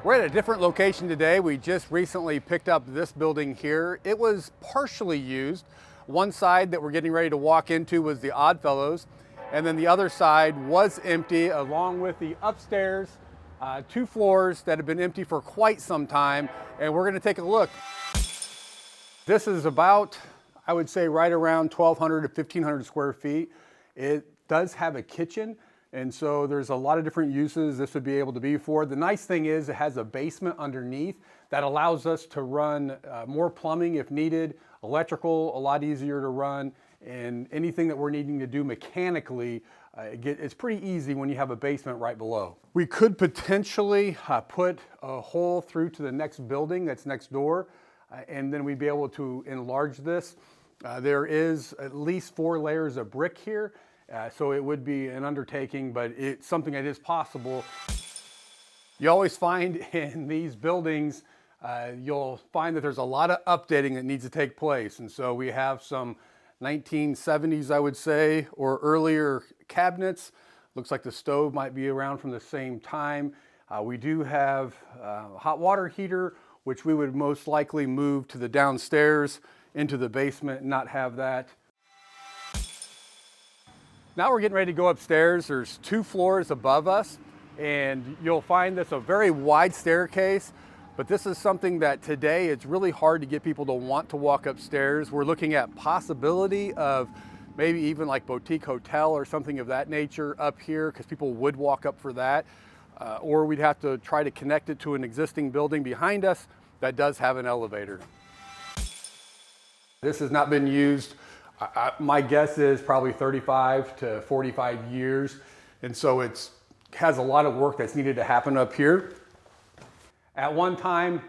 We're at a different location today. We just recently picked up this building here. It was partially used. One side that we're getting ready to walk into was the Oddfellows, and then the other side was empty, along with the upstairs, 2 floors that have been empty for quite some time, and we're gonna take a look. This is about, I would say, right around 1,200 to 1,500 square feet. It does have a kitchen, and so there's a lot of different uses this would be able to be for. The nice thing is it has a basement underneath that allows us to run more plumbing if needed, electrical a lot easier to run, and anything that we're needing to do mechanically, it's pretty easy when you have a basement right below. We could potentially put a hole through to the next building that's next door, and then we'd be able to enlarge this. There is at least 4 layers of brick here. So it would be an undertaking, but it's something that is possible. You always find in these buildings, you'll find that there's a lot of updating that needs to take place. And so we have some 1970s, I would say, or earlier cabinets. Looks like the stove might be around from the same time. We do have a hot water heater, which we would most likely move to the downstairs into the basement and not have that. Now we're getting ready to go upstairs. There's 2 floors above us, and you'll find this a very wide staircase, but this is something that today it's really hard to get people to want to walk upstairs. We're looking at possibility of maybe even like boutique hotel or something of that nature up here, because people would walk up for that, or we'd have to try to connect it to an existing building behind us that does have an elevator. This has not been used. My guess is probably 35 to 45 years. And so it has a lot of work that's needed to happen up here. At one time,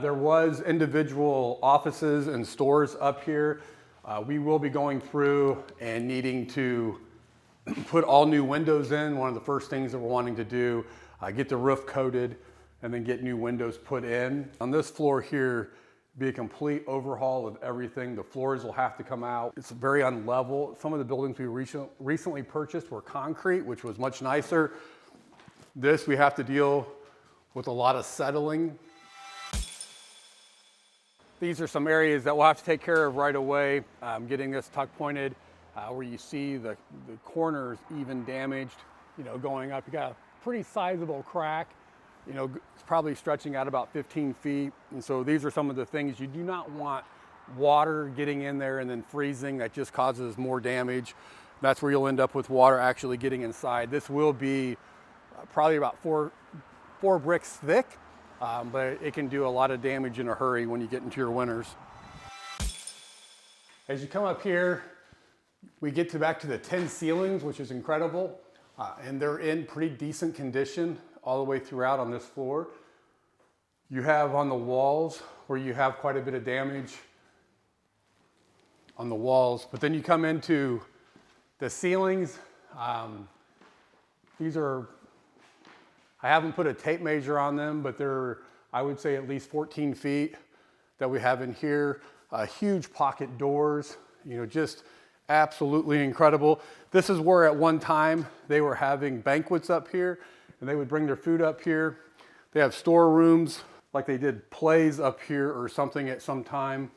there was individual offices and stores up here. We will be going through and needing to put all new windows in. One of the first things that we're wanting to do, get the roof coated and then get new windows put in. On this floor here, be a complete overhaul of everything. The floors will have to come out. It's very unlevel. Some of the buildings we recently purchased were concrete, which was much nicer. This, we have to deal with a lot of settling. These are some areas that we'll have to take care of right away. Getting this tuck pointed, where you see the corners even damaged, going up. You got a pretty sizable crack. It's probably stretching out about 15 feet. And so these are some of the things you do not want water getting in there and then freezing. That just causes more damage. That's where you'll end up with water actually getting inside. This will be probably about four bricks thick, but it can do a lot of damage in a hurry when you get into your winters. As you come up here, we get back to the 10 ceilings, which is incredible. And they're in pretty decent condition all the way throughout on this floor. You have on the walls where you have quite a bit of damage on the walls, but then you come into the ceilings. These are, I haven't put a tape measure on them, but they're, I would say, at least 14 feet that we have in here. Huge pocket doors, just absolutely incredible. This is where at one time they were having banquets up here, and they would bring their food up here. They have storerooms, like they did plays up here or something at some time.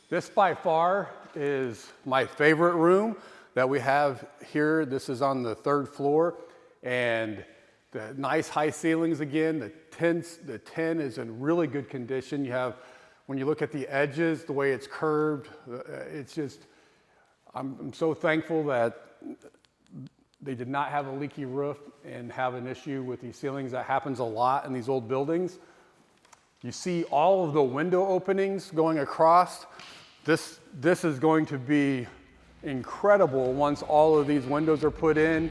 This by far is my favorite room that we have here. This is on the 3rd floor, and the nice high ceilings again. The 10 is in really good condition. You have, when you look at the edges, the way it's curved, it's just, I'm so thankful that they did not have a leaky roof and have an issue with these ceilings. That happens a lot in these old buildings. You see all of the window openings going across. This is going to be incredible once all of these windows are put in.